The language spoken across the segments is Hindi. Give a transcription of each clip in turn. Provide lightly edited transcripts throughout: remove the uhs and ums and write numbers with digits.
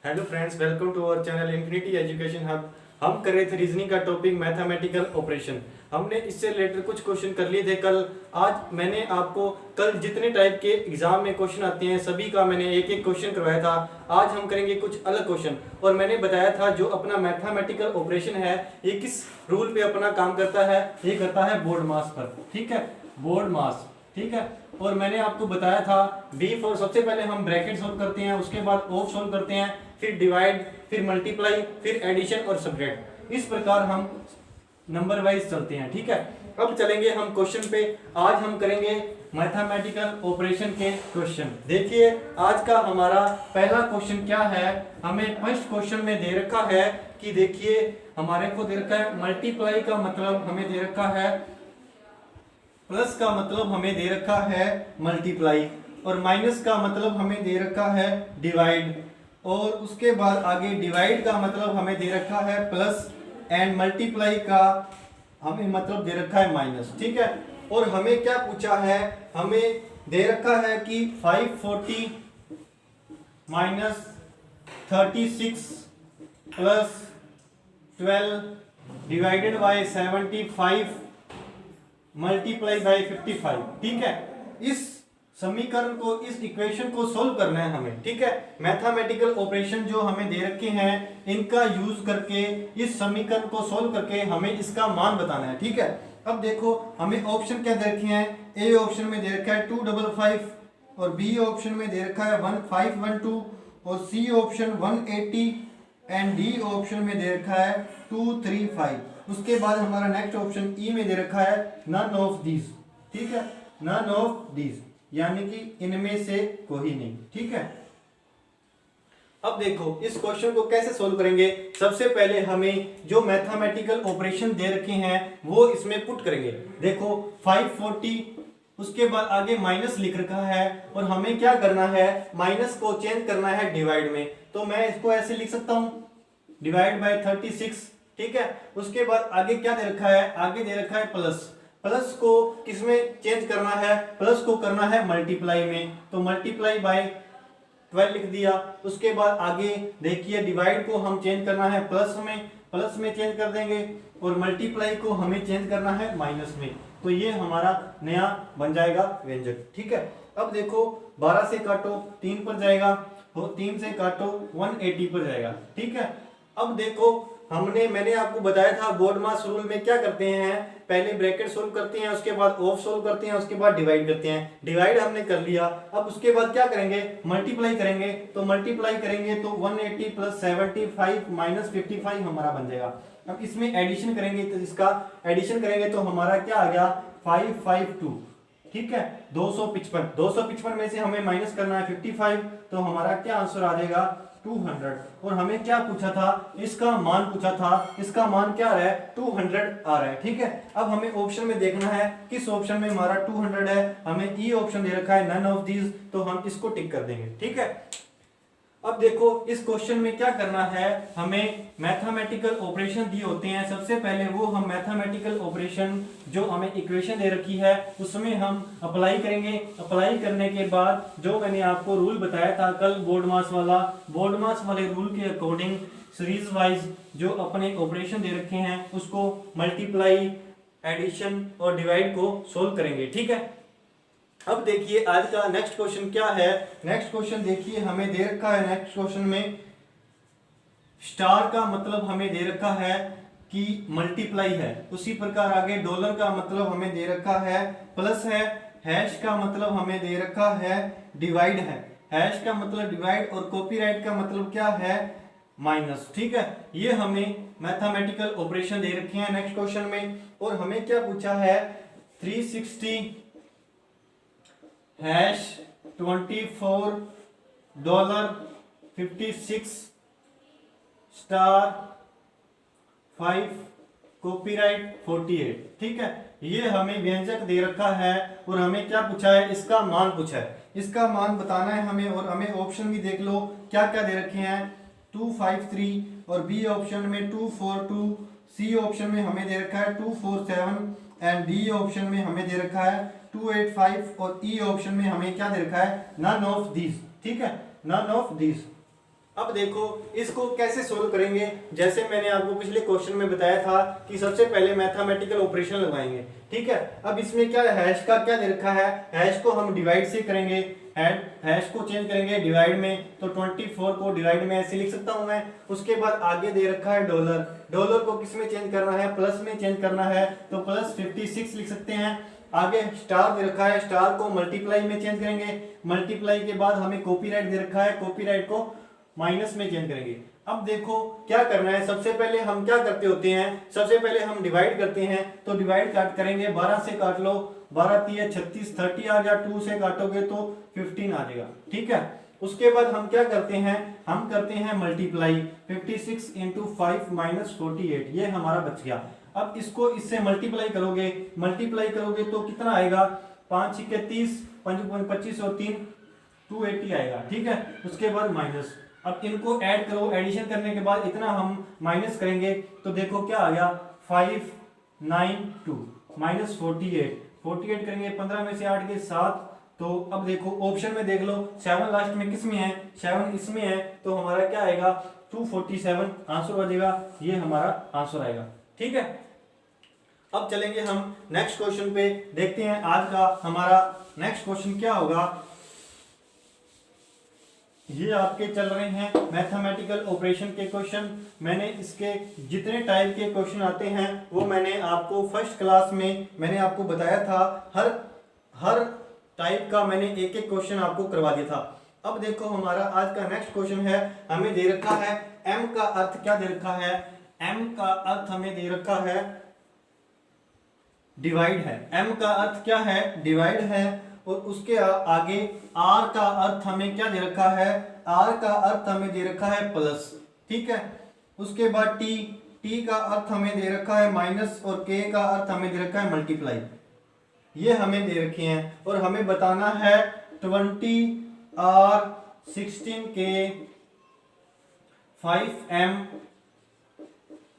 Hello friends, welcome to our channel infinity education hub. हम कर रहे थे रीजनिंग का टॉपिक मैथमेटिकल ऑपरेशन। हमने इससे रिलेटेड कुछ क्वेश्चन कर लिए थे कल। आज मैंने आपको कल जितने टाइप के एग्जाम में क्वेश्चन आते हैं सभी का मैंने एक एक क्वेश्चन करवाया था। आज हम करेंगे कुछ अलग क्वेश्चन। और मैंने बताया था जो अपना मैथमेटिकल ऑपरेशन है ये किस रूल पे अपना काम करता है, ये करता है बोर्ड मास पर। ठीक है, बोर्ड मास। ठीक है, और मैंने आपको बताया था बी फॉर सबसे पहले हम ब्रैकेट सोल्व करते हैं, उसके बाद ऑफ सोल्व करते हैं, फिर डिवाइड, फिर मल्टीप्लाई, फिर एडिशन और सब्ट्रैक्ट। इस प्रकार हम नंबर वाइज चलते हैं। ठीक है, अब चलेंगे हम क्वेश्चन पे। आज हम करेंगे मैथमेटिकल ऑपरेशन के क्वेश्चन। देखिए आज का हमारा पहला क्वेश्चन क्या है। हमें फर्स्ट क्वेश्चन में दे रखा है कि देखिए हमारे को दे रखा है मल्टीप्लाई का मतलब हमें दे रखा है प्लस का मतलब हमें दे रखा है मल्टीप्लाई, और माइनस का मतलब हमें दे रखा है डिवाइड, और उसके बाद आगे डिवाइड का मतलब हमें दे रखा है प्लस, एंड मल्टीप्लाई का हमें मतलब दे रखा है माइनस। ठीक है, और हमें क्या पूछा है, हमें दे रखा है कि 540 minus 36 plus 12 divided by 75 multiply by 55। ठीक है, इस समीकरण को, इस इक्वेशन को सोल्व करना है हमें। ठीक है, मैथमेटिकल ऑपरेशन जो हमें दे रखे हैं इनका यूज करके इस समीकरण को सोल्व करके हमें इसका मान बताना है। ठीक है, अब देखो हमें ऑप्शन क्या दे रखे हैं। ए ऑप्शन में दे रखा है 255, और बी ऑप्शन में दे रखा है 1512, और C option 180, and D option में दे रखा है 235। उसके बाद हमारा नेक्स्ट ऑप्शन ई में दे रखा है नन ऑफ दीज। ठीक है, नन ऑफ दीज यानी कि इनमें से कोई नहीं। ठीक है, अब देखो इस क्वेश्चन को कैसे सोल्व करेंगे। सबसे पहले हमें जो मैथमेटिकल ऑपरेशन दे रखे हैं वो इसमें पुट करेंगे। देखो 540, उसके बाद आगे माइनस लिख रखा है, और हमें क्या करना है, माइनस को चेंज करना है डिवाइड में। तो मैं इसको ऐसे लिख सकता हूं, डिवाइड बाय 36। ठीक है, उसके बाद आगे क्या दे रखा है, आगे दे रखा है प्लस। प्लस को किसमें चेंज करना है, प्लस को करना है मल्टीप्लाई में, तो मल्टीप्लाई बाय 12 लिख दिया। उसके बाद आगे देखिए डिवाइड को हम चेंज करना है प्लस में चेंज कर देंगे, और मल्टीप्लाई को हमें चेंज करना है माइनस में। तो ये हमारा नया बन जाएगा व्यंजक। ठीक है, अब देखो 12 से काटो 3 पर जाएगा, और 3 से काटो 180 पर जाएगा। ठीक है, अब देखो मैंने आपको बताया था बोर्ड मास रूल में क्या करते हैं, पहले ब्रैकेट सोल्व करते हैं, उसके बाद ऑफ सोल्व करते हैं, उसके बाद डिवाइड करते हैं। डिवाइड हमने कर लिया, अब उसके बाद क्या करेंगे, मल्टीप्लाई करेंगे। तो मल्टीप्लाई करेंगे तो 180 प्लस 75 माइनस 55 हमारा बन जाएगा। अब इसमें एडिशन करेंगे, तो इसका एडिशन करेंगे तो हमारा क्या आ गया 552। ठीक है, 255 में से हमें माइनस करना है 55, तो हमारा क्या आंसर आ जाएगा 200। और हमें क्या पूछा था, इसका मान पूछा था, इसका मान क्या आ रहा है 200 आ रहा है। ठीक है, अब हमें ऑप्शन में देखना है किस ऑप्शन में हमारा 200 है। हमें ई ऑप्शन दे रखा है नन ऑफ दीज, तो हम इसको टिक कर देंगे। ठीक है, अब देखो इस क्वेश्चन में क्या करना है, हमें मैथमेटिकल ऑपरेशन दिए होते हैं। सबसे पहले वो हम मैथमेटिकल ऑपरेशन जो हमें इक्वेशन दे रखी है उसमें हम अप्लाई करेंगे। अप्लाई करने के बाद जो मैंने आपको रूल बताया था कल बोर्ड मास वाले रूल के अकॉर्डिंग सीरीज वाइज जो अपने ऑपरेशन दे रखे हैं उसको मल्टीप्लाई, एडिशन और डिवाइड को सोल्व करेंगे। ठीक है, अब देखिए आज का नेक्स्ट क्वेश्चन क्या है। नेक्स्ट क्वेश्चन देखिए हमें दे रखा है, नेक्स्ट क्वेश्चन में स्टार का मतलब हमें दे रखा है कि मल्टीप्लाई है। उसी प्रकार आगे डॉलर का मतलब हमें दे रखा है प्लस है, हैश का मतलब हमें दे रखा है डिवाइड है, हैश का मतलब डिवाइड, और कॉपीराइट का मतलब क्या है माइनस। ठीक है, ये हमें मैथमेटिकल ऑपरेशन दे रखे हैं नेक्स्ट क्वेश्चन में। और हमें क्या पूछा है 360 हैश 24 डॉलर 56 स्टार 5 कॉपीराइट 48। ठीक है, ये हमें व्यंजक दे रखा है, और हमें क्या पूछा है, इसका मान पूछा है। इसका मान बताना है हमें, और हमें ऑप्शन भी देख लो क्या क्या दे रखे हैं 253, और बी ऑप्शन में 242, सी ऑप्शन में हमें दे रखा है 247, एंड डी ऑप्शन में हमें दे रखा है 285, और ई ऑप्शन में हमें क्या दे रखा है नन ऑफ दीज। ठीक है, नन ऑफ दीज। अब देखो इसको कैसे सोल्व करेंगे। जैसे मैंने आपको पिछले क्वेश्चन में बताया था कि सबसे पहले मैथमेटिकल ऑपरेशन लगाएंगे, ठीक है। अब इसमें क्या हैश का क्या दे रखा है, हैश को हम डिवाइड से करेंगे, हैश को चेंज करेंगे डिवाइड में, तो 24 को डिवाइड में ऐसे लिख सकता हूं मैं। उसके बाद आगे दे रखा है डॉलर, डॉलर को किस में चेंज करना है, प्लस में चेंज करना है, तो प्लस 56 लिख सकते हैं। आगे स्टार दे रखा है, स्टार को मल्टीप्लाई में चेंज करेंगे, मल्टीप्लाई के बाद हमें कॉपीराइट दे रखा है, कॉपीराइट को माइनस में चेंज करेंगे। अब देखो क्या करना है, सबसे पहले हम क्या करते होते हैं, सबसे पहले हम डिवाइड करते हैं, तो डिवाइड काट करेंगे, 12 से काट लो, 12 3 36, 30 आ गया, 2 से काटोगे तो 15 आ जाएगा, ठीक है। उसके बाद हम क्या करते हैं, हम करते हैं मल्टीप्लाई, 56 इंटू 5 माइनस 48, ये हमारा बच गया। अब इसको इससे मल्टीप्लाई करोगे तो कितना आएगा, 5 6 30, 5 25 और 3 280 आएगा, ठीक है। उसके बाद माइनस, अब इनको ऐड करो, एडिशन करने के बाद इतना हम माइनस करेंगे तो देखो क्या आ गया, 592 माइनस 48 करेंगे, 15 में से 8 के 7, तो अब देखो ऑप्शन में देख लो 7 लास्ट में किस में है, 7 इसमें है, तो हमारा क्या आएगा 247 आंसर आ जाएगा, ये हमारा आंसर आएगा, ठीक है। अब चलेंगे हम नेक्स्ट क्वेश्चन पे, देखते हैं आज का हमारा नेक्स्ट क्वेश्चन क्या होगा। ये आपके चल रहे हैं मैथमेटिकल ऑपरेशन के क्वेश्चन। मैंने इसके जितने टाइप के क्वेश्चन आते हैं वो मैंने आपको फर्स्ट क्लास में मैंने आपको बताया था, हर टाइप का मैंने एक एक क्वेश्चन आपको करवा दिया था। अब देखो हमारा आज का नेक्स्ट क्वेश्चन है, हमें दे रखा है m का अर्थ क्या दे रखा है, m का अर्थ हमें दे रखा है डिवाइड है, m का अर्थ क्या है, डिवाइड है, और उसके आगे r का अर्थ हमें क्या दे रखा है, r का अर्थ हमें दे रखा है प्लस, ठीक है। उसके बाद t का अर्थ हमें दे रखा है माइनस, और k का अर्थ हमें दे रखा है मल्टीप्लाई, ये हमें दे रखे हैं। और हमें बताना है 20r 16k 5m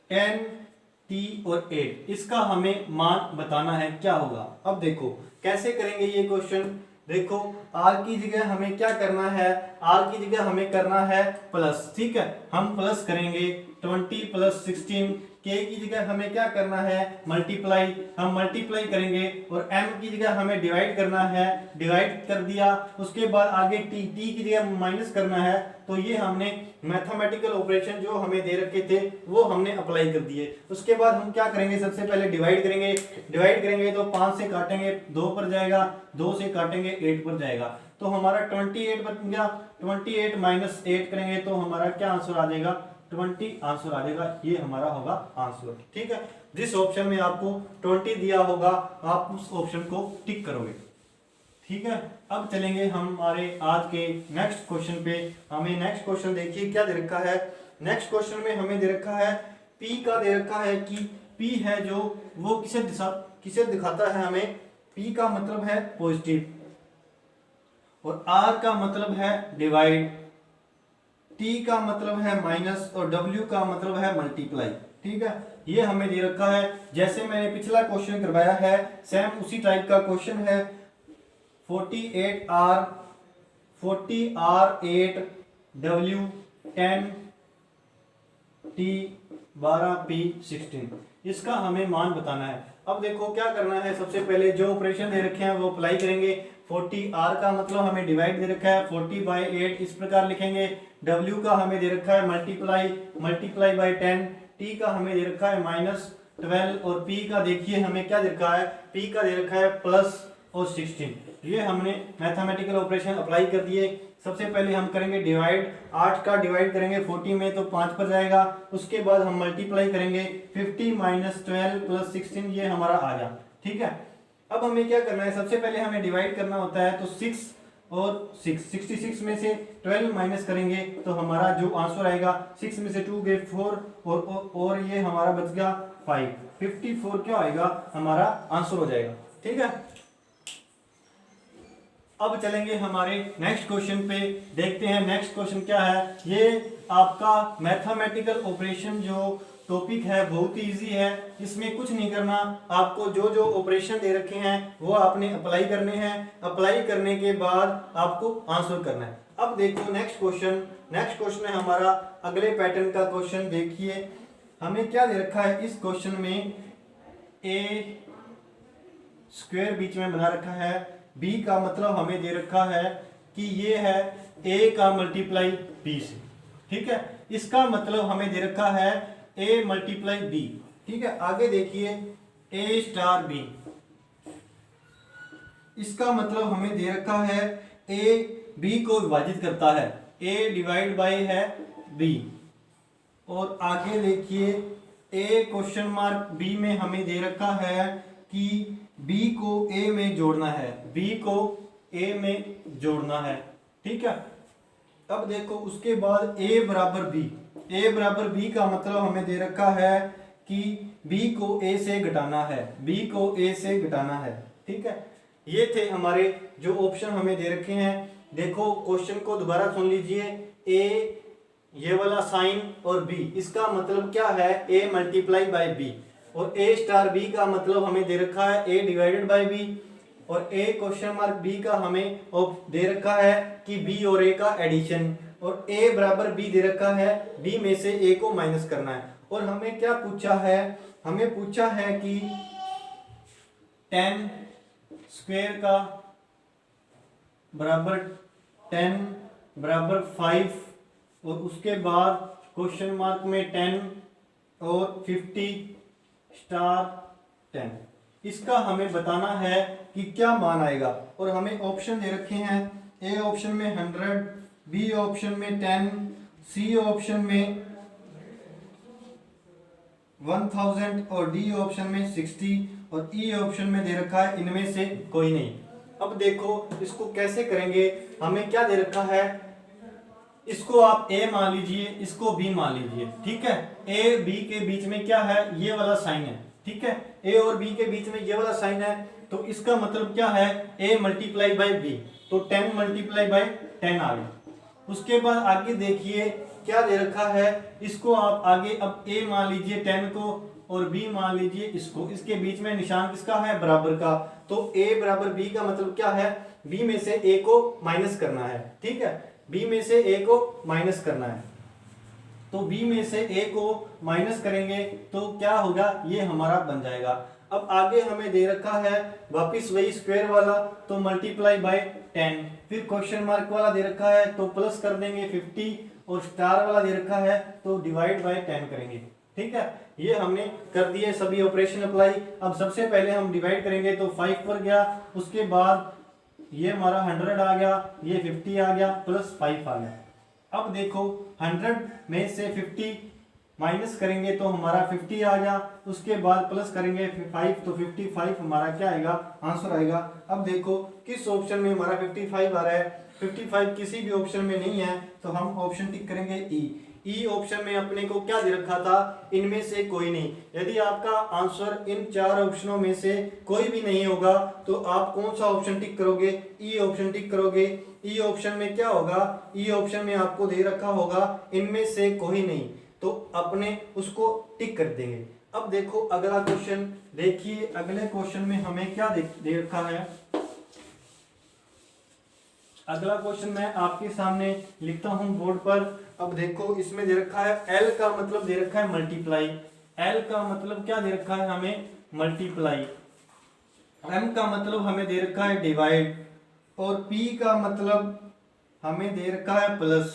10t और 8, इसका हमें मान बताना है क्या होगा। अब देखो कैसे करेंगे ये क्वेश्चन, देखो r की जगह हमें क्या करना है, r की जगह हमें करना है प्लस, ठीक है। हम प्लस करेंगे 20 प्लस 16, k की जगह हमें क्या करना है, मल्टीप्लाई, हम मल्टीप्लाई करेंगे, और m की जगह हमें डिवाइड करना है, डिवाइड कर दिया। उसके बाद आगे t की जगह माइनस करना है, तो ये हमने मैथमेटिकल ऑपरेशन जो हमें दे रखे थे वो हमने अप्लाई कर दिए। उसके बाद हम क्या करेंगे, सबसे पहले डिवाइड करेंगे तो 5 से काटेंगे 2 पर जाएगा, 2 से काटेंगे 8 पर जाएगा, तो हमारा 28 बच गया। 28 माइनस 8 करेंगे तो हमारा क्या आंसर आ जाएगा, 20 आंसर आ जाएगा, ये हमारा होगा आंसर, ठीक है। जिस ऑप्शन में आपको 20 दिया होगा आप उस ऑप्शन को टिक करोगे, ठीक है। अब चलेंगे हम हमारे आज के नेक्स्ट क्वेश्चन पे। हमें नेक्स्ट क्वेश्चन देखिए क्या दे रखा है, नेक्स्ट क्वेश्चन में हमें दे रखा है P का दे रखा है कि P है जो वो किसे दिखाता है, हमें P का मतलब है पॉजिटिव, और R का मतलब है डिवाइड, T का मतलब है माइनस, और W का मतलब है मल्टीप्लाई, ठीक है। ये हमें दे रखा है, जैसे मैंने पिछला क्वेश्चन करवाया है सेम उसी टाइप का क्वेश्चन है। 40R 8 W 10 T 12P 16, इसका हमें मान बताना है। अब देखो क्या करना है, सबसे पहले जो ऑपरेशन दे रखे हैं वो अप्लाई करेंगे। 40R का मतलब हमें डिवाइड दे रखा है, 40/8 इस प्रकार लिखेंगे। W का हमें दे रखा है मल्टीप्लाई बाय 10, T का हमें दे रखा है -12, और P का देखिए हमें क्या दे रखा है, P का दे रखा है प्लस और 16। ये हमने मैथमेटिकल ऑपरेशन अप्लाई कर दिए। सबसे पहले हम करेंगे डिवाइड, 8 का डिवाइड करेंगे 40 में तो 5 पर जाएगा। उसके बाद हम मल्टीप्लाई करेंगे 50 माइनस 12 प्लस 16, ये हमारा आ गया, ठीक है। अब हमें क्या करना है, सबसे पहले हमें डिवाइड करना होता है, तो 6 और 6, 66 में से 12 माइनस करेंगे तो हमारा जो आंसर आएगा 6 में से 2 गए 4 और ये हमारा बच गया 5, 54 क्या आएगा, हमारा आंसर हो जाएगा, ठीक है। अब चलेंगे हमारे नेक्स्ट क्वेश्चन पे, देखते हैं नेक्स्ट क्वेश्चन क्या है। ये आपका मैथमेटिकल ऑपरेशन जो टॉपिक है बहुत ही इजी है, इसमें कुछ नहीं करना, आपको जो जो ऑपरेशन दे रखे हैं वो आपने अप्लाई करने हैं, अप्लाई करने के बाद आपको आंसर करना है। अब देखो नेक्स्ट क्वेश्चन है हमारा अगले पैटर्न का क्वेश्चन। देखिए हमें क्या दे रखा है इस क्वेश्चन में, ए स्क्वायर बीच में बना रखा है, बी का मतलब हमें दे रखा है कि ये है ए का मल्टीप्लाई बी से, ठीक है। इसका मतलब हमें दे रखा है ए मल्टीप्लाई बी, ठीक है। आगे देखिए ए स्टार बी, इसका मतलब हमें दे रखा है ए बी को विभाजित करता है, ए डिवाइड बाय है बी। और आगे देखिए ए क्वेश्चन मार्क बी में हमें दे रखा है कि बी को ए में जोड़ना है, बी को ए में जोड़ना है, ठीक है। अब देखो उसके बाद ए बराबर बी का मतलब हमें दे रखा है कि बी को ए से घटाना है, बी को ए से घटाना है, ठीक है। ये थे हमारे जो ऑप्शन हमें दे रखे हैं। देखो क्वेश्चन को दोबारा सुन लीजिए, ए ये वाला साइन और बी, इसका मतलब क्या है ए मल्टीप्लाई बाय बी, और ए स्टार बी का मतलब हमें दे रखा है ए डिवाइडेड बाय बी, और ए क्वेश्चन मार्क बी का हमें दे रखा है कि बी और ए का एडिशन, और ए बराबर बी दे रखा है बी में से ए को माइनस करना है। और हमें क्या पूछा है, हमें पूछा है कि 10 स्क्वायर का बराबर 10 बराबर 5, और उसके बाद क्वेश्चन मार्क में 10 और 50 स्टार 10, इसका हमें बताना है कि क्या मान आएगा। और हमें ऑप्शन दे रखे हैं, ए ऑप्शन में 100, बी ऑप्शन में 10, सी ऑप्शन में 1000 और डी ऑप्शन में 60, और ई ऑप्शन में दे रखा है इनमें से कोई नहीं। अब देखो इसको कैसे करेंगे, हमें क्या दे रखा है, इसको आप ए मान लीजिए, इसको बी मान लीजिए, ठीक है। ए बी के बीच में क्या है, ये वाला साइन है, ठीक है। ए और बी के बीच में ये वाला साइन है, तो इसका मतलब क्या है ए मल्टीप्लाई बाय बी, तो 10 मल्टीप्लाई बाय 10 आ गया। उसके बाद आगे देखिए क्या दे रखा है, इसको आप आगे अब ए मान लीजिए 10 को, और बी मान लीजिए इसको, इसके बीच में निशान किसका है, बराबर का, तो ए बराबर बी का मतलब क्या है, बी में से ए को माइनस करना है, ठीक है। बी में से ए को माइनस करना है, तो बी में से ए को माइनस करेंगे तो क्या होगा, ये हमारा बन जाएगा। अब आगे हमें दे रखा है वापिस वही स्क्वायर वाला, तो मल्टीप्लाई बाय 10, फिर क्वेश्चन मार्क वाला दे रखा है तो प्लस कर देंगे 50, और स्टार वाला दे रखा है तो डिवाइड बाय 10 करेंगे, ठीक है। ये हमने कर दिए सभी ऑपरेशन अप्लाई। अब सबसे पहले हम डिवाइड करेंगे तो 5 पर गया, उसके बाद ये हमारा 100 आ गया, ये 50 आ गया, प्लस 5 आ गया। अब देखो 100 में से 50 माइनस करेंगे तो हमारा 50 आ गया, उसके बाद प्लस करेंगे 5 तो 55 हमारा क्या आएगा, आंसर आएगा। अब देखो किस ऑप्शन में हमारा 55 आ रहा है, 55 किसी भी ऑप्शन में नहीं है, तो हम ऑप्शन टिक करेंगे ई ऑप्शन में अपने को क्या दे रखा था, इनमें से कोई नहीं। यदि आपका आंसर इन 4 ऑप्शनों में से कोई भी नहीं होगा तो आप कौन सा ऑप्शन टिक करोगे, ई ऑप्शन टिक करोगे। ई ऑप्शन में क्या होगा, ई ऑप्शन में आपको दे रखा होगा इनमें से कोई नहीं, तो अपने उसको टिक कर देंगे। अब देखो अगला क्वेश्चन देखिए, अगले क्वेश्चन में हमें क्या दे रखा है। अगला क्वेश्चन मैं आपके सामने लिखता हूं बोर्ड पर। अब देखो इसमें दे रखा है एल का मतलब दे रखा है मल्टीप्लाई, एल का मतलब क्या दे रखा है हमें, मल्टीप्लाई। एम का मतलब हमें दे रखा है डिवाइड, और पी का मतलब हमें दे रखा है प्लस,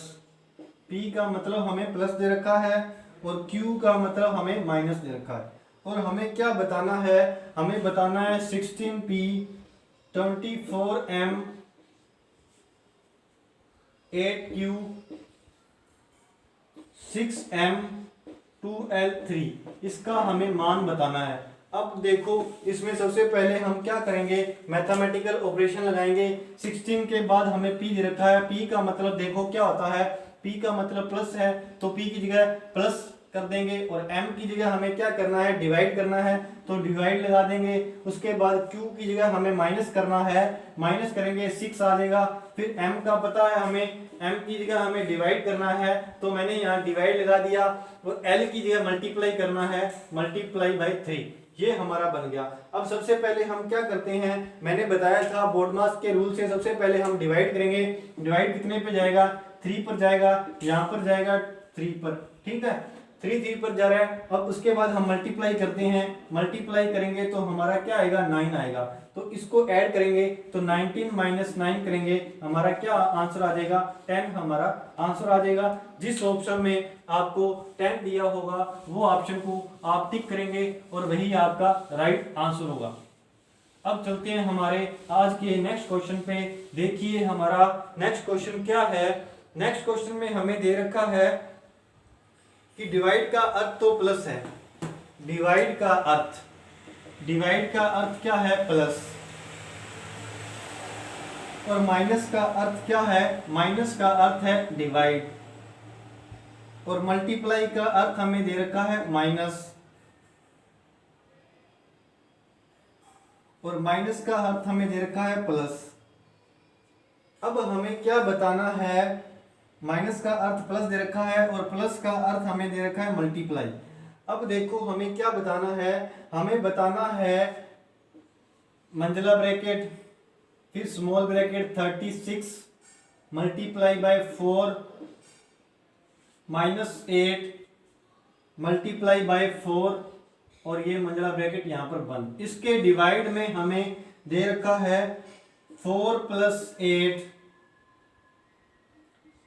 पी का मतलब हमें प्लस दे रखा है, और क्यू का मतलब हमें माइनस दे रखा है। और हमें क्या बताना है, हमें बताना है 16p 24m 8q 6m 2l3, इसका हमें मान बताना है। अब देखो इसमें सबसे पहले हम क्या करेंगे, मैथमेटिकल ऑपरेशन लगाएंगे। 16 के बाद हमें p दे रखा है, p का मतलब देखो क्या होता है, p का मतलब प्लस है, तो p की जगह प्लस कर देंगे और m की जगह हमें क्या करना है, डिवाइड करना है, तो डिवाइड लगा देंगे। उसके बाद q की जगह हमें माइनस करना है, माइनस करेंगे 6 आ जाएगा। फिर m का पता है हमें, m की जगह हमें डिवाइड करना है, तो मैंने यहाँ डिवाइड लगा दिया। और l की जगह मल्टीप्लाई करना है, मल्टीप्लाई बाई 3, ये हमारा बन गया। अब सबसे पहले हम क्या करते हैं, मैंने बताया था बोर्डमास के रूल से सबसे पहले हम डिवाइड करेंगे। डिवाइड कितने पे जाएगा, 3 पर जाएगा, यहाँ पर जाएगा 3 पर, ठीक है, 3 पर जा रहा है। अब उसके बाद हम मल्टीप्लाई करते हैं, मल्टीप्लाई करेंगे तो हमारा क्या आएगा, 9 आएगा। तो इसको ऐड करेंगे तो 19 माइनस 9 करेंगे, हमारा क्या आंसर आ जाएगा, 10 हमारा आंसर आ जाएगा। जिस ऑप्शन में आपको 10 दिया होगा वो ऑप्शन को आप टिक करेंगे और वही आपका राइट आंसर होगा। अब चलते हैं हमारे आज के नेक्स्ट क्वेश्चन पे। देखिए हमारा नेक्स्ट क्वेश्चन क्या है। नेक्स्ट क्वेश्चन में हमें दे रखा है कि डिवाइड का अर्थ तो प्लस है, डिवाइड का अर्थ क्या है, प्लस, और माइनस का अर्थ क्या है, माइनस का अर्थ है डिवाइड, और मल्टीप्लाई का अर्थ हमें दे रखा है माइनस, और माइनस का अर्थ हमें दे रखा है प्लस। अब हमें क्या बताना है, माइनस का अर्थ प्लस दे रखा है और प्लस का अर्थ हमें दे रखा है मल्टीप्लाई। अब देखो हमें क्या बताना है, हमें बताना है मंझला ब्रैकेट, फिर small bracket 36 multiply by 4 minus 8 multiply by 4 और ये मंझला ब्रैकेट यहाँ पर बंद। इसके डिवाइड में हमें दे रखा है 4 plus 8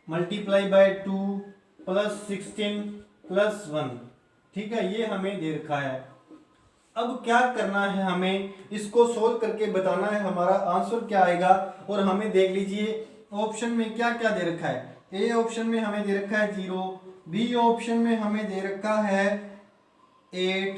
multiply by 2 plus 16 plus 1, ठीक है, ये हमें दे रखा है। अब क्या करना है, हमें इसको सोल्व करके बताना है हमारा आंसर क्या आएगा। और हमें देख लीजिए ऑप्शन में क्या क्या दे रखा है। ए ऑप्शन में हमें दे रखा है 0, बी ऑप्शन में हमें दे रखा है 8,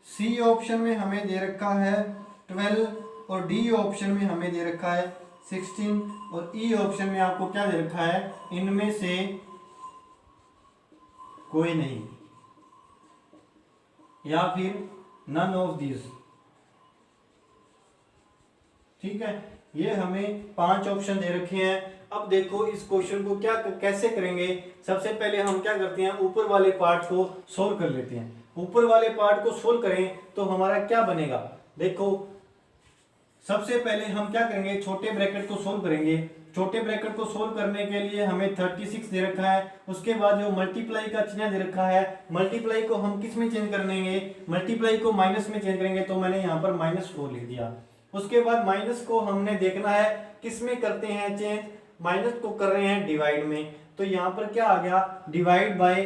सी ऑप्शन में हमें दे रखा है 12 और डी ऑप्शन में हमें दे रखा है 16 और ई ऑप्शन में आपको क्या दे रखा है, इनमें से कोई नहीं या फिर नन ऑफ दिस, ठीक है। ये हमें 5 ऑप्शन दे रखे हैं। अब देखो इस क्वेश्चन को क्या कैसे करेंगे। सबसे पहले हम क्या करते हैं, ऊपर वाले पार्ट को सोल्व कर लेते हैं। ऊपर वाले पार्ट को सोल्व करें तो हमारा क्या बनेगा, देखो सबसे पहले हम क्या करेंगे, छोटे ब्रैकेट को सोल्व करेंगे। छोटे ब्रैकेट को सोल्व करने के लिए हमें 36 दे रखा है। उसके बाद जो मल्टीप्लाई का चिन्ह दे रखा है, मल्टीप्लाई को हम किस में चेंज कर लेंगे, मल्टीप्लाई को माइनस में चेंज करेंगे, तो मैंने यहाँ पर -4 लिख दिया। उसके बाद माइनस को हमने देखना है किस में करते हैं चेंज, माइनस को कर रहे हैं डिवाइड में, तो यहाँ पर क्या आ गया, डिवाइड बाय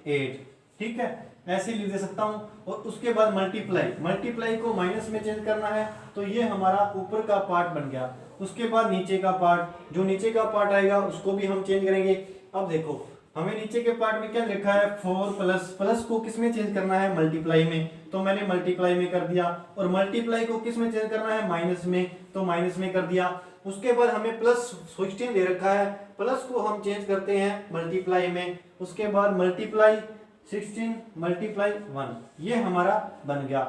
8, ठीक है, ऐसे लिख दे सकता हूँ। और उसके बाद मल्टीप्लाई को माइनस में चेंज करना है, तो ये हमारा ऊपर का पार्ट बन गया। उसके बाद नीचे का पार्ट, जो नीचे का पार्ट आएगा उसको भी हम चेंज करेंगे। अब देखो हमें नीचे के पार्ट में क्या लिखा है, 4 प्लस को किस में चेंज करना है, मल्टीप्लाई में, तो मैंने मल्टीप्लाई में कर दिया। और मल्टीप्लाई को किस में चेंज करना है, माइनस में, तो माइनस में कर दिया। उसके बाद हमें +16 दे रखा है, प्लस को हम चेंज करते हैं मल्टीप्लाई में। उसके बाद मल्टीप्लाई 16 मल्टीप्लाई 1, ये हमारा बन गया।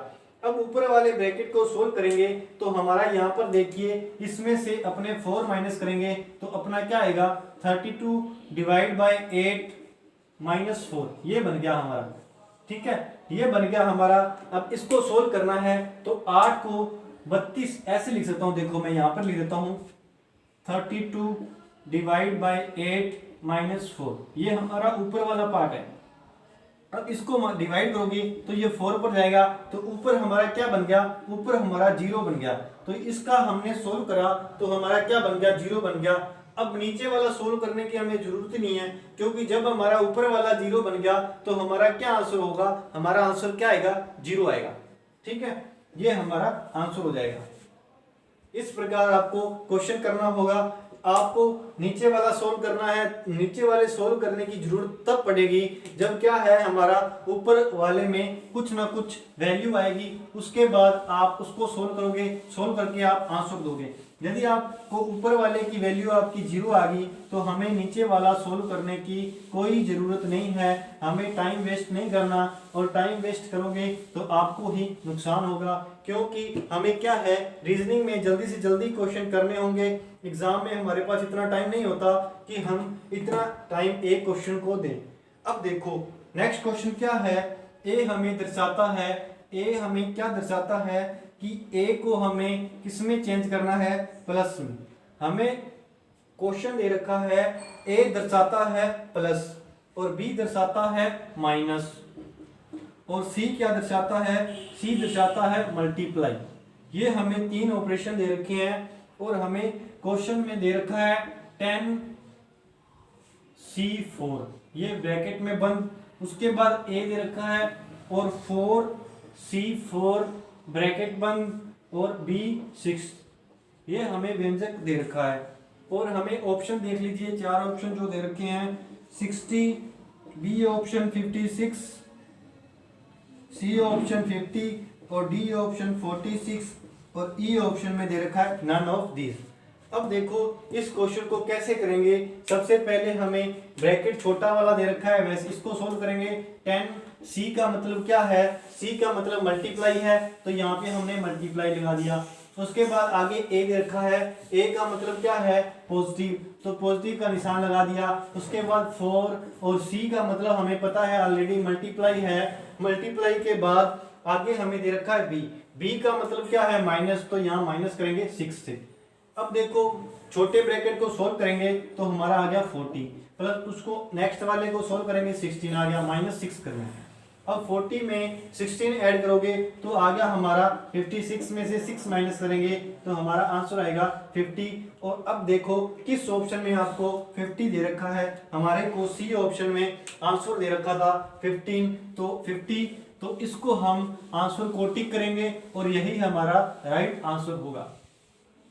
अब ऊपर वाले ब्रैकेट को सोल्व करेंगे तो हमारा यहाँ पर देखिए, इसमें से अपने 4 माइनस करेंगे तो अपना क्या आएगा, 32 डिवाइड बाय 8 -4, ये बन गया हमारा, ठीक है, ये बन गया हमारा। अब इसको सोल्व करना है तो 8 को 32 ऐसे लिख सकता हूँ, देखो मैं यहाँ पर लिख देता हूँ 32 डिवाइड बाय 8 -4, ये हमारा ऊपर वाला पार्ट है। अब इसको डिवाइड करोगे तो ये 4 पर जाएगा, तो ऊपर हमारा क्या बन गया, ऊपर हमारा 0 बन गया। तो इसका हमने सोल्व करा तो हमारा क्या बन गया, 0 बन गया। अब नीचे वाला सोल्व करने की हमें जरूरत नहीं है, क्योंकि जब हमारा ऊपर वाला 0 बन गया तो हमारा क्या आंसर होगा, हमारा आंसर क्या आएगा, 0 आएगा, ठीक है, ये हमारा आंसर हो जाएगा। इस प्रकार आपको क्वेश्चन करना होगा। आपको नीचे वाला सोल्व करना है, नीचे वाले सोल्व करने की जरूरत तब पड़ेगी जब क्या है, हमारा ऊपर वाले में कुछ ना कुछ वैल्यू आएगी, उसके बाद आप उसको सोल्व करोगे, सोल्व करके आप आंसर दोगे। यदि आपको ऊपर वाले की वैल्यू आपकी 0 आ गई तो हमें नीचे वाला सोल्व करने की कोई ज़रूरत नहीं है, हमें टाइम वेस्ट नहीं करना, और टाइम वेस्ट करोगे तो आपको ही नुकसान होगा, क्योंकि हमें क्या है, रीजनिंग में जल्दी से जल्दी क्वेश्चन करने होंगे। एग्जाम में हमारे पास इतना टाइम नहीं होता कि हम इतना टाइम एक क्वेश्चन को दें। अब देखो नेक्स्ट क्वेश्चन क्या है, ए हमें दर्शाता है, ए हमें क्या दर्शाता है कि ए को हमें किसमें चेंज करना है, प्लस में। हमें क्वेश्चन दे रखा है ए दर्शाता है प्लस और बी दर्शाता है माइनस, और सी क्या दर्शाता है, सी दर्शाता है मल्टीप्लाई। ये हमें तीन ऑपरेशन दे रखे हैं और हमें क्वेश्चन में दे रखा है 10C4, ये ब्रैकेट में बंद, उसके बाद ए दे रखा है और 4C4 ब्रैकेट बंद और बी 6, ये हमें व्यंजक दे रखा है। और हमें ऑप्शन देख लीजिए, चार ऑप्शन जो दे रखे हैं 60, बी ऑप्शन 56, सी ऑप्शन 50 और डी ऑप्शन 46 और ई ऑप्शन में दे रखा है नन ऑफ दीज। अब देखो इस क्वेश्चन को कैसे करेंगे। सबसे पहले हमें ब्रैकेट छोटा वाला दे रखा है, वैसे इसको सोल्व करेंगे। 10 का मतलब क्या है, सी का मतलब मल्टीप्लाई है, तो यहाँ पे हमने मल्टीप्लाई लगा दिया। उसके बाद आगे ए दे रखा है, ए का मतलब क्या है, पॉजिटिव, तो पॉजिटिव का निशान लगा दिया। उसके बाद 4 और सी का मतलब हमें पता है ऑलरेडी मल्टीप्लाई है, मल्टीप्लाई के बाद आगे हमें दे रखा है बी, बी का मतलब क्या है माइनस, तो यहाँ माइनस करेंगे 6 से। अब देखो छोटे ब्रैकेट को सोल्व करेंगे तो हमारा आ गया 40 प्लस उसको नेक्स्ट वाले को सोल्व करेंगे 16 आ गया, -6 करना है। अब 40 में 16 ऐड करोगे तो आ गया हमारा 56 में से 6 माइनस करेंगे तो हमारा आंसर आएगा 50। और अब देखो किस ऑप्शन में आपको 50 दे रखा है, हमारे को सी ऑप्शन में आंसर दे रखा था 15, तो 50, तो इसको हम आंसर को टिक करेंगे और यही हमारा राइट आंसर होगा।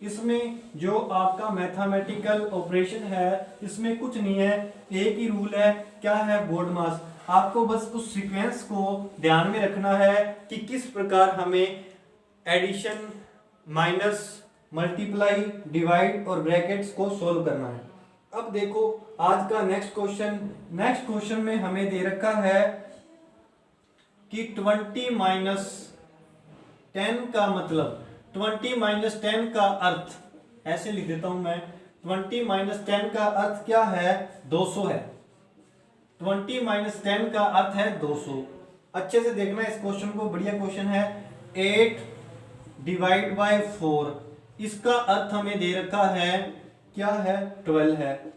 इसमें जो आपका मैथमेटिकल ऑपरेशन है इसमें कुछ नहीं है, एक ही रूल है, क्या है, बोर्ड मास। आपको बस उस सीक्वेंस को ध्यान में रखना है कि किस प्रकार हमें एडिशन, माइनस, मल्टीप्लाई, डिवाइड और ब्रैकेट्स को सोल्व करना है। अब देखो आज का नेक्स्ट क्वेश्चन में हमें दे रखा है कि 20-10 का मतलब, 20-10 का अर्थ ऐसे लिख देता हूं मैं, 20-10 का अर्थ क्या है, 200 है। 20-10 का अर्थ है 200। अच्छे से देखना इस क्वेश्चन को, बढ़िया क्वेश्चन है। 8 डिवाइड बाय 4, इसका अर्थ हमें दे रखा है क्या है, 12 है।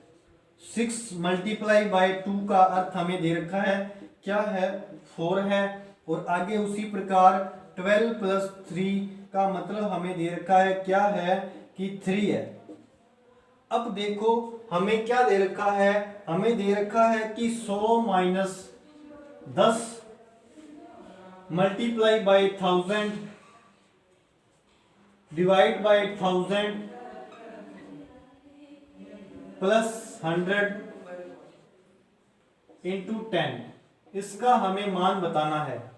6 मल्टीप्लाई बाय 2 का अर्थ हमें दे रखा है क्या है, 4 है। और आगे उसी प्रकार 12 प्लस 3 का मतलब हमें दे रखा है क्या है, कि 3 है। अब देखो हमें क्या दे रखा है, हमें दे रखा है कि 100 minus 10 multiply by 1000 divide by 1000 plus 100 into 10, इसका हमें मान बताना है।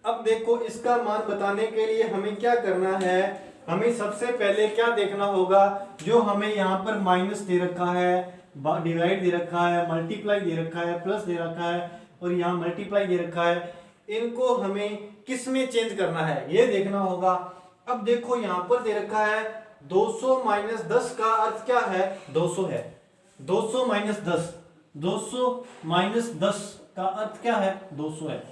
अब देखो इसका मान बताने के लिए हमें क्या करना है, हमें सबसे पहले क्या देखना होगा, जो हमें यहाँ पर माइनस दे रखा है, डिवाइड दे रखा है, मल्टीप्लाई दे रखा है, प्लस दे रखा है और यहाँ मल्टीप्लाई दे रखा है, इनको हमें किस में चेंज करना है ये देखना होगा। अब देखो यहाँ पर दे रखा है 200 माइनस 10 का अर्थ क्या है, 200 है। 200 माइनस 10, 200 माइनस 10 का अर्थ क्या है, 200 है।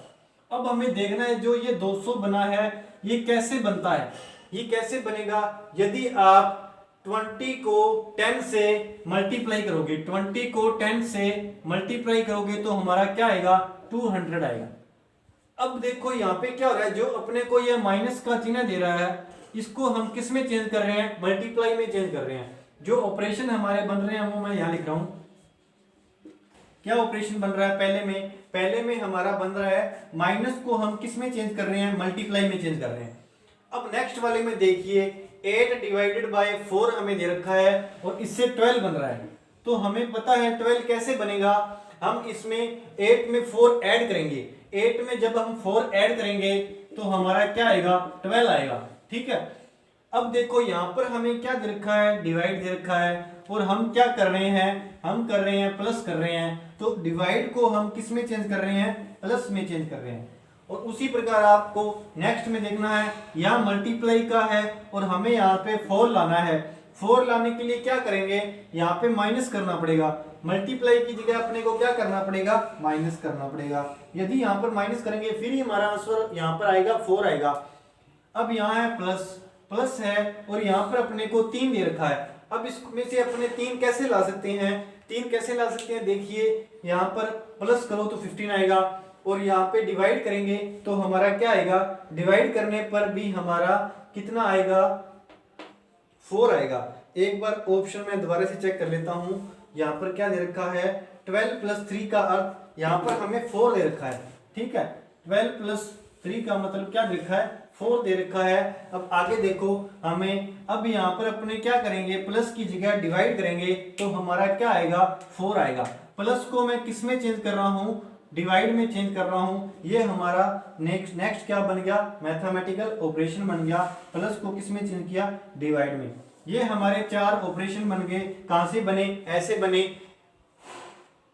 अब हमें देखना है जो ये 200 बना है ये कैसे बनता है, ये कैसे बनेगा, यदि आप 20 को 10 से मल्टीप्लाई करोगे, 20 को 10 से मल्टीप्लाई करोगे तो हमारा क्या आएगा, 200 आएगा। अब देखो यहाँ पे क्या हो रहा है, जो अपने को ये माइनस का चिन्ह दे रहा है इसको हम किस में चेंज कर रहे हैं, मल्टीप्लाई में चेंज कर रहे हैं। जो ऑपरेशन हमारे बन रहे हैं वो मैं यहाँ लिख रहा हूं। क्या ऑपरेशन बन रहा है, पहले में हमारा बन रहा है माइनस को हम किस में चेंज कर रहे हैं, मल्टीप्लाई में चेंज कर रहे हैं। अब नेक्स्ट वाले में देखिए 8 डिवाइडेड बाय 4 हमें दे रखा है और इससे 12 बन रहा है, तो हमें पता है 12 कैसे बनेगा, हम इसमें 8 में 4 ऐड करेंगे, 8 में जब हम 4 ऐड करेंगे तो हमारा क्या आएगा, 12 आएगा, ठीक है। अब देखो यहाँ पर हमें क्या दे रखा है, डिवाइड दे रखा है, और हम क्या कर रहे हैं, हम कर रहे हैं प्लस कर रहे हैं। तो डिवाइड को हम किस में चेंज कर रहे हैं, प्लस में चेंज कर रहे हैं। और उसी प्रकार आपको नेक्स्ट में देखना है, यहाँ मल्टीप्लाई का है और हमें यहाँ पे 4 लाना है। 4 लाने के लिए क्या करेंगे, यहाँ पे माइनस करना पड़ेगा। मल्टीप्लाई की जगह अपने को क्या करना पड़ेगा, माइनस करना पड़ेगा। यदि यहाँ पर माइनस करेंगे फिर ही हमारा आंसर यहाँ पर आएगा 4 आएगा। अब यहाँ है प्लस, प्लस है और यहाँ पर अपने को 3 दे रखा है। अब इसमें से अपने 3 कैसे ला सकते हैं, 3 कैसे ला सकते हैं, देखिए यहाँ पर प्लस करो तो 15 आएगा और यहाँ पे डिवाइड करेंगे तो हमारा क्या आएगा, डिवाइड करने पर भी हमारा कितना आएगा, 4 आएगा। एक बार ऑप्शन में दोबारा से चेक कर लेता हूं, यहाँ पर क्या दे रखा है, 12 + 3 का अर्थ यहाँ पर हमें 4 दे रखा है। ठीक है, 12 + 3 का मतलब क्या दे रखा है, 4 दे रखा है। अब आगे देखो हमें, अब यहाँ पर अपने क्या करेंगे, प्लस की जगह डिवाइड करेंगे तो हमारा क्या आएगा, 4 आएगा। प्लस को मैं किस में चेंज कर रहा हूँ, डिवाइड में चेंज कर रहा हूँ। ये हमारा नेक्स्ट क्या बन गया, मैथमेटिकल ऑपरेशन बन गया। प्लस को किस में चेंज किया, डिवाइड में। ये हमारे 4 ऑपरेशन बन गए। कहां से बने, ऐसे बने।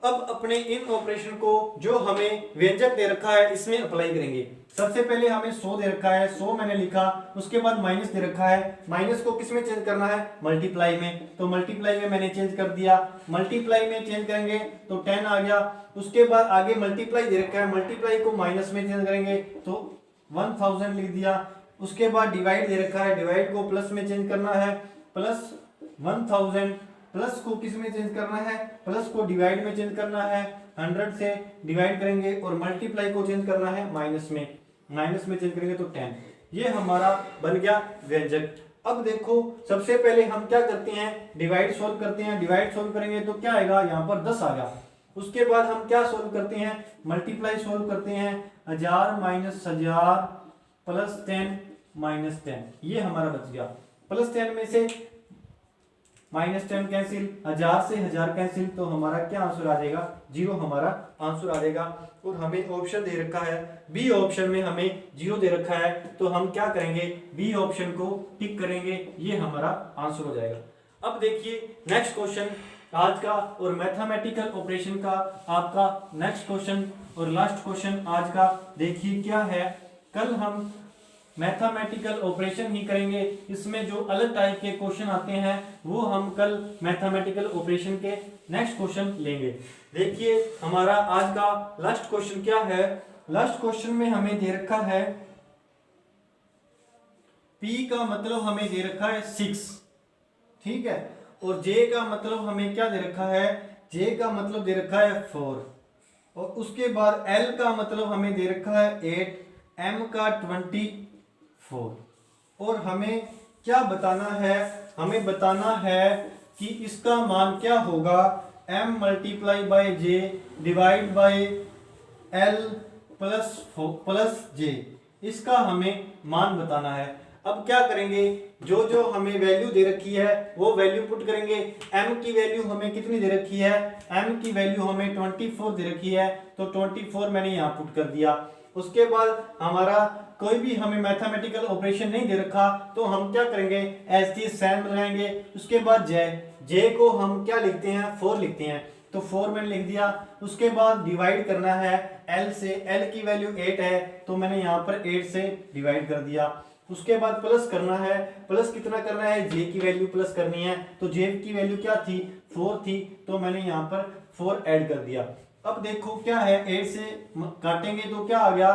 अब अपने इन ऑपरेशन को जो हमें व्यंजक दे रखा है इसमें अप्लाई करेंगे। सबसे पहले हमें 100 दे रखा है, 100 मैंने लिखा, उसके बाद माइनस दे रखा है। माइनस को किस में चेंज करना है, मल्टीप्लाई में, तो मल्टीप्लाई में मैंने चेंज कर दिया। मल्टीप्लाई में चेंज करेंगे तो 10 आ गया। उसके बाद आगे मल्टीप्लाई दे रखा है, मल्टीप्लाई को माइनस में चेंज करेंगे तो 1000 लिख दिया। उसके बाद डिवाइड दे रखा है, डिवाइड को प्लस में चेंज करना है, प्लस 1000। प्लस को किस में चेंज करना है, प्लस को डिवाइड में चेंज करना है, 100 से डिवाइड करेंगे और मल्टीप्लाई को चेंज करना है माइनस में, माइनस में चेंज करेंगे तो 10। ये हमारा बन गया व्यंजक। अब देखो सबसे पहले हम क्या करते हैं, डिवाइड सोल्व करते हैं। डिवाइड सोल्व करेंगे तो क्या आएगा, यहाँ पर 10 आ गया। उसके बाद हम क्या सोल्व करते हैं, मल्टीप्लाई सोल्व करते हैं। 1000 - 1000 + 10 - 10, ये हमारा बच गया। प्लस 10 में से -10 कैंसिल, 1000 से 1000 कैंसिल, तो हमारा क्या आंसर आ जाएगा, 0 हमारा आंसर आ जाएगा। और हमें ऑप्शन दे रखा है, बी ऑप्शन में हमें 0 दे रखा है, तो हम क्या करेंगे, बी ऑप्शन को टिक करेंगे, ये हमारा आंसर हो जाएगा। अब देखिए नेक्स्ट क्वेश्चन आज का और मैथमेटिकल ऑपरेशन का आपका नेक्स्ट क्वेश्चन और लास्ट क्वेश्चन आज का देखिए क्या है। कल हम मैथमेटिकल ऑपरेशन ही करेंगे, इसमें जो अलग टाइप के क्वेश्चन आते हैं वो हम कल मैथमेटिकल ऑपरेशन के नेक्स्ट क्वेश्चन लेंगे। देखिए हमारा आज का लास्ट क्वेश्चन क्या है, लास्ट क्वेश्चन में हमें दे रखा है P का मतलब हमें दे रखा है 6, ठीक है, और J का मतलब हमें क्या दे रखा है, J का मतलब दे रखा है 4, और उसके बाद L का मतलब हमें दे रखा है 8, M का 24, और हमें क्या बताना है, हमें बताना है कि इसका मान क्या होगा, M × J divide by L plus J, इसका हमें मान बताना है। अब क्या करेंगे, जो जो हमें वैल्यू दे रखी है वो वैल्यू पुट करेंगे। M की वैल्यू हमें कितनी दे रखी है, M की वैल्यू हमें 24 दे रखी है, तो 24 मैंने यहाँ पुट कर दिया। उसके बाद हमारा कोई भी हमें मैथमेटिकल ऑपरेशन नहीं दे रखा, तो हम क्या करेंगे, एज टी साइन लगाएंगे। उसके बाद जे को हम क्या लिखते हैं, 4 लिखते हैं, तो 4 मैंने लिख दिया। उसके बाद डिवाइड करना है L से, L की वैल्यू 8 है, तो मैंने यहाँ पर 8 से डिवाइड कर दिया। उसके बाद प्लस करना है, प्लस कितना करना है, जे की वैल्यू प्लस करनी है, तो जे की वैल्यू क्या थी, 4 थी, तो मैंने यहाँ पर 4 ऐड कर दिया। अब देखो क्या है, 8 से काटेंगे तो क्या आ गया,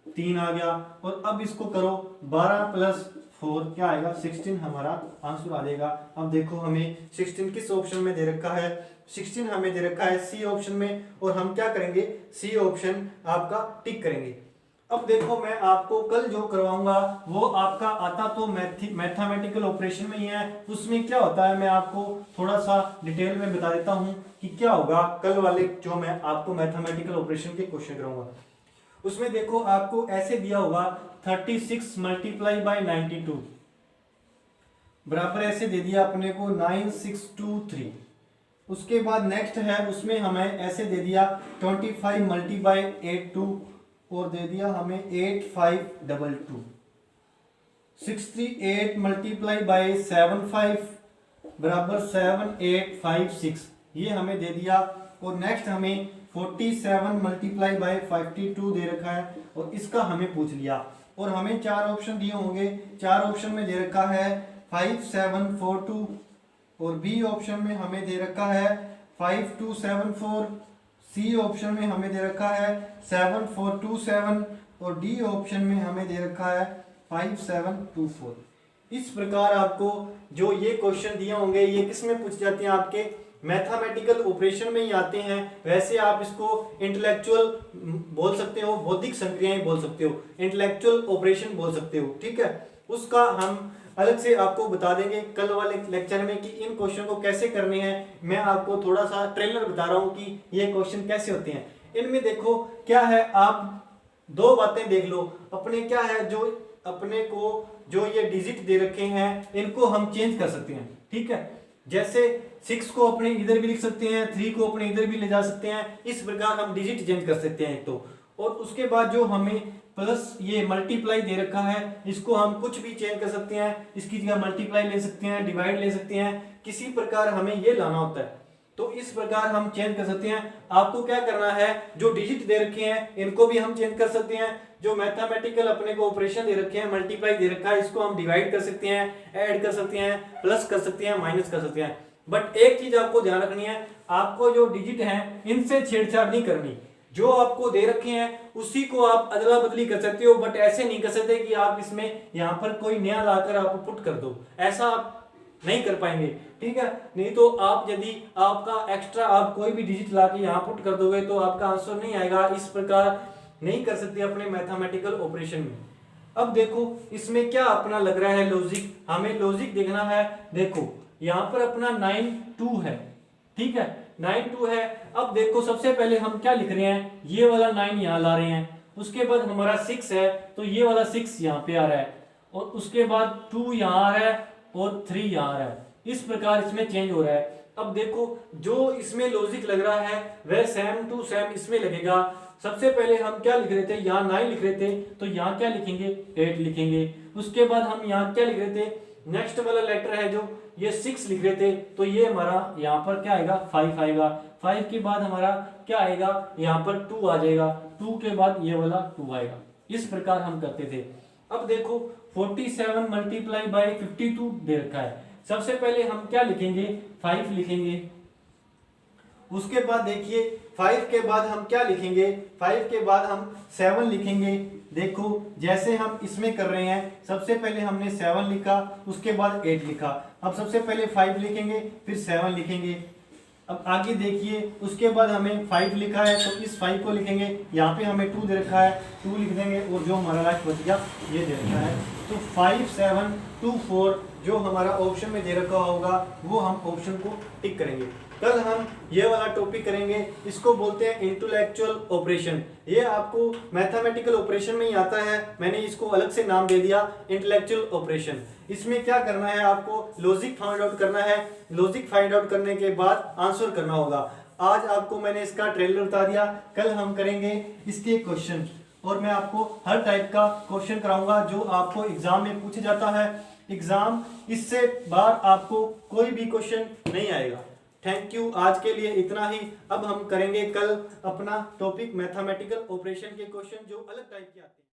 3 आ गया, और अब इसको करो 12 + 4 क्या आएगा, 16 हमारा आंसर आ जाएगा। अब देखो हमें 16 किस ऑप्शन में दे रखा है, 16 हमें दे रखा है सी ऑप्शन में, और हम क्या करेंगे, सी ऑप्शन आपका टिक करेंगे। अब देखो मैं आपको कल जो करवाऊंगा वो आपका आता तो मैथमेटिकल ऑपरेशन में ही है, उसमें क्या होता है मैं आपको थोड़ा सा डिटेल में बता देता हूं कि क्या होगा। कल वाले जो मैं आपको मैथमेटिकल ऑपरेशन के क्वेश्चन कराऊंगा उसमें देखो आपको ऐसे दिया होगा 36 × 92 बराबर ऐसे दे दिया अपने को 9623। उसके बाद नेक्स्ट है उसमें हमें ऐसे दे दिया 25 × 82 और दे दिया हमें 8522। 68 मल्टीप्लाई बाई 75 बराबर 7856, ये हमें दे दिया। और नेक्स्ट हमें 47 मल्टीप्लाई बाई 52 दे रखा है और इसका हमें पूछ लिया। और हमें चार ऑप्शन दिए होंगे, चार ऑप्शन में दे रखा है 5742 और बी ऑप्शन में हमें दे रखा है 5274, सी ऑप्शन में हमें दे रखा है 7427 और डी ऑप्शन में हमें दे रखा है 5724। इस प्रकार आपको जो ये क्वेश्चन दिए होंगे ये किस में पूछ जाते हैं, आपके मैथमेटिकल ऑपरेशन में ही आते हैं। वैसे आप इसको इंटेलेक्चुअल बोल सकते हो, बौद्धिक संक्रियाएं बोल सकते हो, इंटेलेक्चुअल ऑपरेशन बोल सकते हो, ठीक है। उसका हम अलग से आपको बता देंगे कल वाले लेक्चर में कि इन क्वेश्चन को कैसे करने हैं। मैं आपको थोड़ा सा ट्रेलर बता रहा हूँ कि ये क्वेश्चन कैसे होते हैं। इनमें देखो क्या है, आप दो बातें देख लो। अपने क्या है, जो अपने को जो ये डिजिट दे रखे हैं इनको हम चेंज कर सकते हैं, ठीक है। जैसे 6 को अपने इधर भी लिख सकते हैं, 3 को अपने इधर भी ले जा सकते हैं। इस प्रकार हम डिजिट चेंज कर सकते हैं तो। और उसके बाद जो हमें प्लस ये मल्टीप्लाई दे रखा है, इसको हम कुछ भी चेंज कर सकते हैं। इसकी जगह मल्टीप्लाई ले सकते हैं, डिवाइड ले सकते हैं, किसी प्रकार हमें ये लाना होता है तो इस प्रकार हम चेंज कर सकते हैं। आपको क्या करना है, जो डिजिट दे रखे हैं इनको भी हम चेंज कर सकते हैं। जो मैथमेटिकल अपने को ऑपरेशन दे रखे हैं, मल्टीप्लाई दे रखा है, इसको हम डिवाइड कर सकते हैं, ऐड कर सकते हैं, प्लस कर सकते हैं, माइनस कर सकते हैं। बट एक चीज आपको ध्यान रखनी है, आपको जो डिजिट हैं इनसे छेड़छाड़ नहीं करनी। जो आपको दे रखे हैं उसी को आप अदला बदली कर सकते हो, बट ऐसे नहीं कर सकते कि आप इसमें यहाँ पर कोई नया लाकर आप पुट कर दो, ऐसा आप नहीं कर पाएंगे, ठीक है। नहीं तो आप यदि आपका एक्स्ट्रा आप कोई भी डिजिट लाके यहाँ पुट कर दोगे तो आपका आंसर नहीं आएगा। इस प्रकार नहीं कर सकते अपने मैथमेटिकल ऑपरेशन में। अब देखो इसमें क्या अपना लग रहा है लॉजिक, हमें लॉजिक देखना है। देखो यहाँ पर अपना 92 है, ठीक है, 92 है। अब देखो सबसे पहले हम क्या लिख रहे हैं, ये वाला 9 यहाँ ला रहे हैं। उसके बाद हमारा 6 है तो ये वाला 6 यहाँ पे आ रहा है और उसके बाद 2 यहाँ आ रहा है और 3 यहाँ आ रहा है। इस प्रकार इसमें चेंज हो रहा है। अब देखो जो इसमें लॉजिक लग रहा है वह सेम टू सेम इसमें लगेगा। सबसे पहले हम क्या लिख रहे थे, यहाँ 9 लिख रहे थे तो यहाँ क्या लिखेंगे, 8 लिखेंगे। उसके बाद हम यहाँ क्या लिख रहे थे, नेक्स्ट वाला लेटर है जो ये 6 लिख रहे थे तो ये हमारा यहाँ पर क्या आएगा, 5 आएगा। 5 के बाद हमारा क्या आएगा, यहाँ पर 2 आ जाएगा। 2 के बाद ये वाला 2 आएगा। इस प्रकार हम करते थे। अब देखो 47 मल्टीप्लाई बाई 52 दे रखा है। सबसे पहले हम क्या लिखेंगे, 5 लिखेंगे। उसके बाद देखिए 5 के बाद हम क्या लिखेंगे, 5 के बाद हम 7 लिखेंगे। देखो जैसे हम इसमें कर रहे हैं, सबसे पहले हमने 7 लिखा, उसके बाद 8 लिखा। अब सबसे पहले 5 लिखेंगे फिर 7 लिखेंगे। अब आगे देखिए उसके बाद हमें 5 लिखा है तो इस 5 को लिखेंगे। यहाँ पे हमें 2 दे रखा है, 2 लिख देंगे और जो हमारा लास्ट बच गया ये दे रखा है। तो 5724 जो हमारा ऑप्शन में दे रखा होगा वो हम ऑप्शन को टिक करेंगे। कल हम ये वाला टॉपिक करेंगे, इसको बोलते हैं इंटेलेक्चुअल ऑपरेशन। ये आपको मैथमेटिकल ऑपरेशन में ही आता है, मैंने इसको अलग से नाम दे दिया इंटेलेक्चुअल ऑपरेशन। इसमें क्या करना है, आपको लॉजिक फाइंड आउट करना है। लॉजिक फाइंड आउट करने के बाद आंसर करना होगा। आज आपको मैंने इसका ट्रेलर बता दिया, कल हम करेंगे इसके क्वेश्चन और मैं आपको हर टाइप का क्वेश्चन कराऊंगा जो आपको एग्जाम में पूछा जाता है। एग्जाम इससे बाहर आपको कोई भी क्वेश्चन नहीं आएगा। थैंक यू, आज के लिए इतना ही। अब हम करेंगे कल अपना टॉपिक मैथमेटिकल ऑपरेशन के क्वेश्चन जो अलग टाइप के आते हैं।